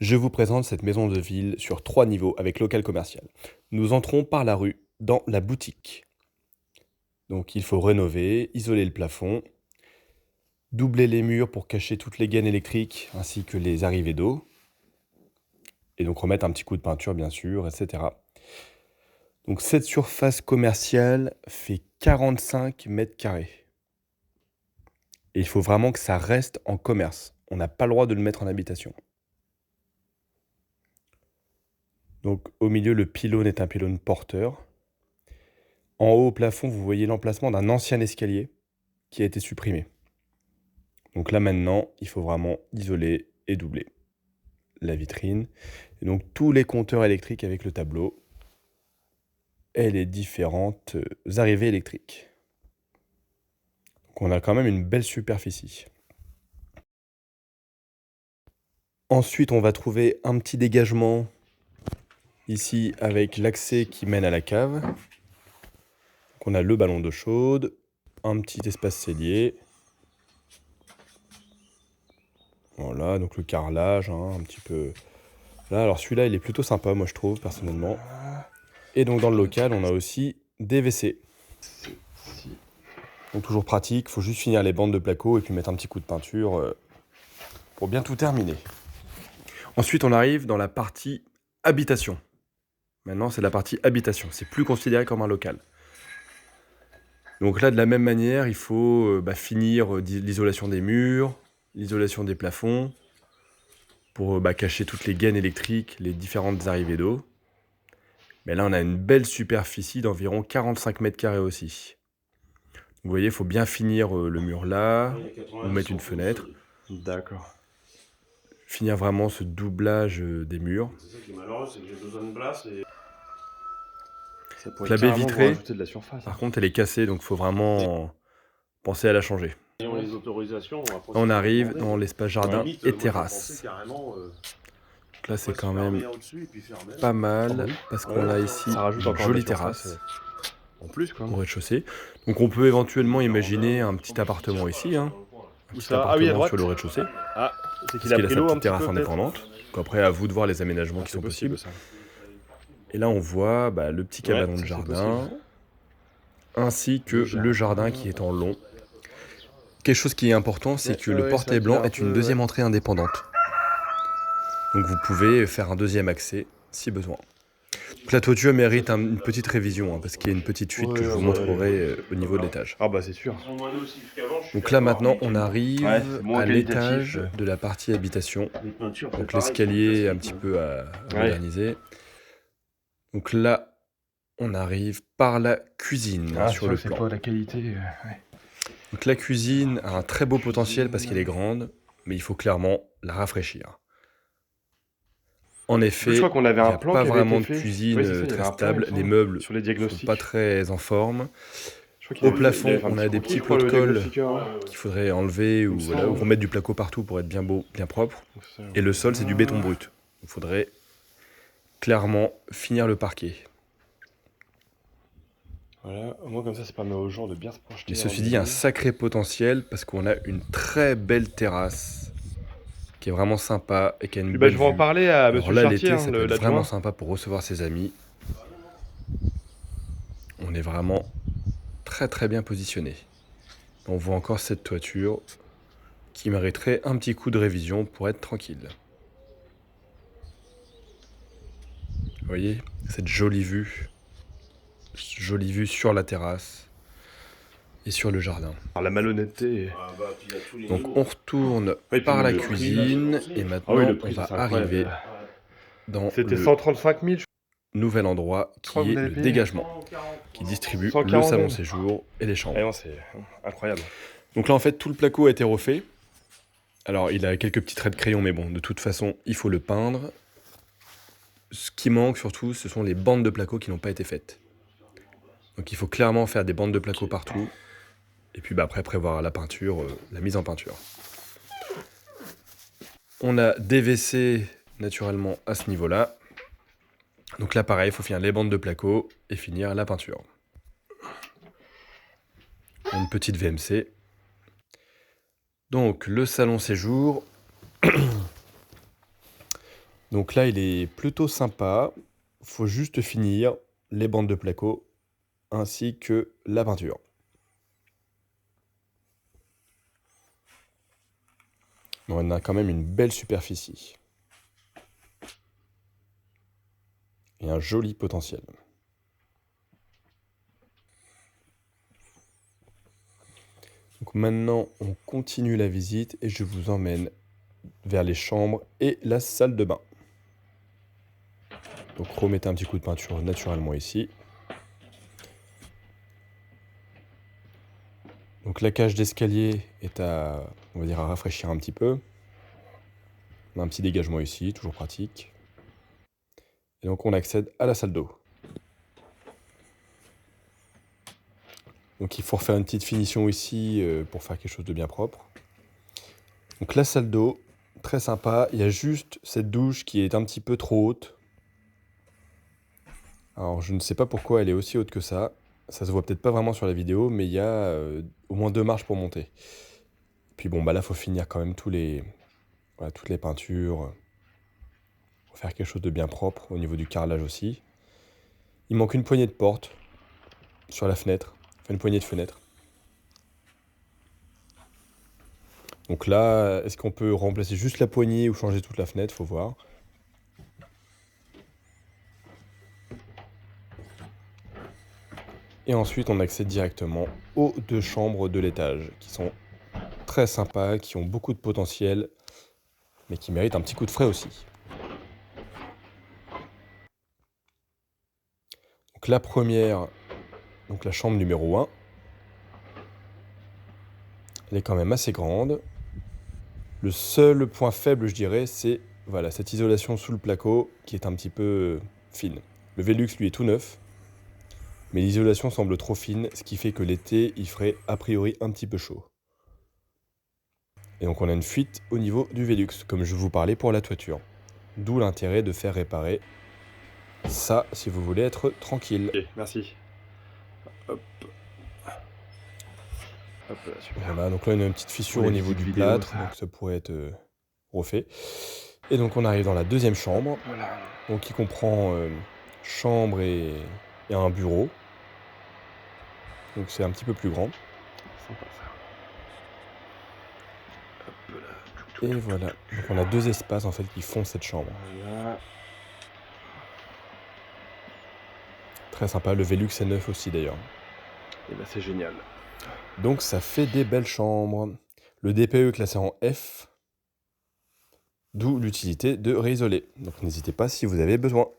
Je vous présente cette maison de ville sur 3 niveaux avec local commercial. Nous entrons par la rue dans la boutique. Donc il faut rénover, isoler le plafond, doubler les murs pour cacher toutes les gaines électriques ainsi que les arrivées d'eau, et donc remettre un petit coup de peinture bien sûr, etc. Donc cette surface commerciale fait 45 mètres carrés. Et il faut vraiment que ça reste en commerce. On n'a pas le droit de le mettre en habitation. Donc au milieu, le pylône est un pylône porteur. En haut au plafond, vous voyez l'emplacement d'un ancien escalier qui a été supprimé. Donc là maintenant, il faut vraiment isoler et doubler la vitrine. Et donc tous les compteurs électriques avec le tableau et les différentes arrivées électriques. Donc on a quand même une belle superficie. Ensuite, on va trouver un petit dégagement ici avec l'accès qui mène à la cave. Donc on a le ballon d'eau chaude, un petit espace cellier. Voilà, donc le carrelage, un petit peu. Là, alors celui-là, il est plutôt sympa, moi je trouve, personnellement. Et donc dans le local, on a aussi des WC. Donc toujours pratique, il faut juste finir les bandes de placo et puis mettre un petit coup de peinture pour bien tout terminer. Ensuite, on arrive dans la partie habitation. Maintenant, c'est la partie habitation. C'est plus considéré comme un local. Donc là, de la même manière, il faut finir l'isolation des murs, l'isolation des plafonds, pour cacher toutes les gaines électriques, les différentes arrivées d'eau. Mais là, on a une belle superficie d'environ 45 mètres carrés aussi. Vous voyez, il faut bien finir le mur là, ou mettre une fenêtre. D'accord. Finir vraiment ce doublage des murs. C'est ça qui est malheureux, c'est que j'ai besoin de place et... Ça pourrait La baie carrément vous vitrée, rajouter de la surface. par contre, elle est cassée, donc il faut vraiment penser à la changer. Et on les autorisations, après, On ça sera arrive demandé, dans mais l'espace à la jardin limite, et moi, je pensais terrasse. carrément Donc là, c'est presque quand faire un même rien au-dessus et puis fermer là. pas Ah bah mal, oui. parce qu'on a ici Ça rajoute une encore de la jolie surface, terrasse en plus, quoi. au rez-de-chaussée. Donc on peut éventuellement imaginer un petit appartement ici, un Où petit ça? Ah oui, à appartement droite. sur le rez-de-chaussée, Ah, c'est parce qu'il a qu'il a pris sa l'eau un petite petit terrasse peu, peut-être. indépendante. Donc après, à vous de voir les aménagements qui C'est sont possible, possibles. ça. Et là, on voit le petit Ouais, cabanon de ça, c'est jardin, possible. ainsi que le jardin qui est en long. Quelque chose qui est important, c'est que le Ouais, c'est vrai portail qu'il a blanc un est une peu... deuxième entrée indépendante. Donc vous pouvez faire un deuxième accès si besoin. Donc la toiture mérite une petite révision, parce qu'il y a une petite fuite que je vous montrerai au niveau de l'étage. Ah bah c'est sûr. Donc là maintenant, on Ouais, arrive c'est moins à qualitatif. l'étage de la partie habitation. Les peintures, c'est Donc pareil, je trouve que l'escalier ça est se un rythme. petit peu à Ouais. moderniser. Donc là, on arrive par la cuisine Ah, c'est sur vrai le que c'est plan. pas la qualité. Ouais. Donc la cuisine a un très beau potentiel parce qu'elle est grande, mais il faut clairement la rafraîchir. En Je crois effet, qu'on avait il n'y un a plan pas qui avait été vraiment de fait. Oui, cuisine c'est ça, il y avait très un plan, il me stable. Les semble, meubles sur les sont pas diagnostics. très en forme. Je crois Au il avait plafond, fait un on petit a des croquis, petits je plots crois, de le colle diagnostiqueur. qu'il faudrait enlever Il ou, me voilà, ou semble. remettre du placo partout pour être bien beau, bien propre. Ça, Et le sol, c'est du béton voilà. brut. Il faudrait clairement finir le parquet. Voilà, au moins comme ça, ça permet aux gens de bien se Mais projeter dans ceci la dit, il y a un maison. sacré potentiel parce qu'on a une très belle terrasse qui est vraiment sympa et qui a une Puis bah, belle je vais en vue. parler à Alors Monsieur là, Chartier, l'été, ça peut être vraiment l'adjoint. sympa pour recevoir ses amis. On est vraiment très très bien positionné. On voit encore cette toiture qui mériterait un petit coup de révision pour être tranquille. Vous voyez, cette jolie vue sur la terrasse et sur le jardin. La malhonnêteté. Donc on retourne Oui, puis par la le prix. cuisine et Ah oui, maintenant le on prix, ça va c'est arriver incroyable. dans C'était le 135 000, je nouvel endroit crois que qui vous est l'avez le payé. dégagement, qui distribue le 140 salon même. séjour et les Eh chambres. non, c'est incroyable. Donc là en fait tout le placo a été refait. Alors il a quelques petits traits de crayon mais bon de toute façon il faut le peindre. Ce qui manque surtout ce sont les bandes de placo qui n'ont pas été faites. Donc il faut clairement faire des bandes de placo partout. Et puis après prévoir la peinture, la mise en peinture. On a des WC naturellement à ce niveau-là. Donc là pareil, il faut finir les bandes de placo et finir la peinture. Une petite VMC. Donc le salon séjour. Donc là, il est plutôt sympa. Faut juste finir les bandes de placo ainsi que la peinture. On a quand même une belle superficie. Et un joli potentiel. Donc maintenant, on continue la visite et je vous emmène vers les chambres et la salle de bain. Donc remettez un petit coup de peinture naturellement ici. Donc la cage d'escalier est on va dire, à rafraîchir un petit peu. On a un petit dégagement ici, toujours pratique. Et donc on accède à la salle d'eau. Donc il faut refaire une petite finition ici pour faire quelque chose de bien propre. Donc la salle d'eau, très sympa. Il y a juste cette douche qui est un petit peu trop haute. Alors je ne sais pas pourquoi elle est aussi haute que ça. Ça se voit peut-être pas vraiment sur la vidéo, mais il y a au moins 2 marches pour monter. Puis bon, bah là, faut finir quand même toutes les peintures. Faut faire quelque chose de bien propre au niveau du carrelage aussi. Il manque une poignée de porte sur la fenêtre. Enfin, une poignée de fenêtre. Donc là, est-ce qu'on peut remplacer juste la poignée ou changer toute la fenêtre? Faut voir. Et ensuite, on accède directement aux 2 chambres de l'étage, qui sont très sympas, qui ont beaucoup de potentiel, mais qui méritent un petit coup de frais aussi. Donc la première, donc la chambre numéro 1, elle est quand même assez grande. Le seul point faible, je dirais, c'est voilà, cette isolation sous le placo qui est un petit peu fine. Le Velux, lui, est tout neuf, mais l'isolation semble trop fine, ce qui fait que l'été, il ferait a priori un petit peu chaud. Et donc on a une fuite au niveau du Velux, comme je vous parlais pour la toiture. D'où l'intérêt de faire réparer ça si vous voulez être tranquille. Ok, merci. Hop. Hop là, super. Voilà, donc là on a une petite fissure Pour au les niveau du visites vidéo, plâtre, ça. donc ça pourrait être refait. Et donc on arrive dans la deuxième chambre, Voilà. donc qui comprend chambre et un bureau. Donc c'est un petit peu plus grand. Sympa ça. Hop là. Et voilà, donc on a 2 espaces en fait qui font cette chambre. Voilà. Très sympa, le Velux est neuf aussi d'ailleurs. Et bah c'est génial. Donc ça fait des belles chambres. Le DPE est classé en F, d'où l'utilité de réisoler. Donc n'hésitez pas si vous avez besoin.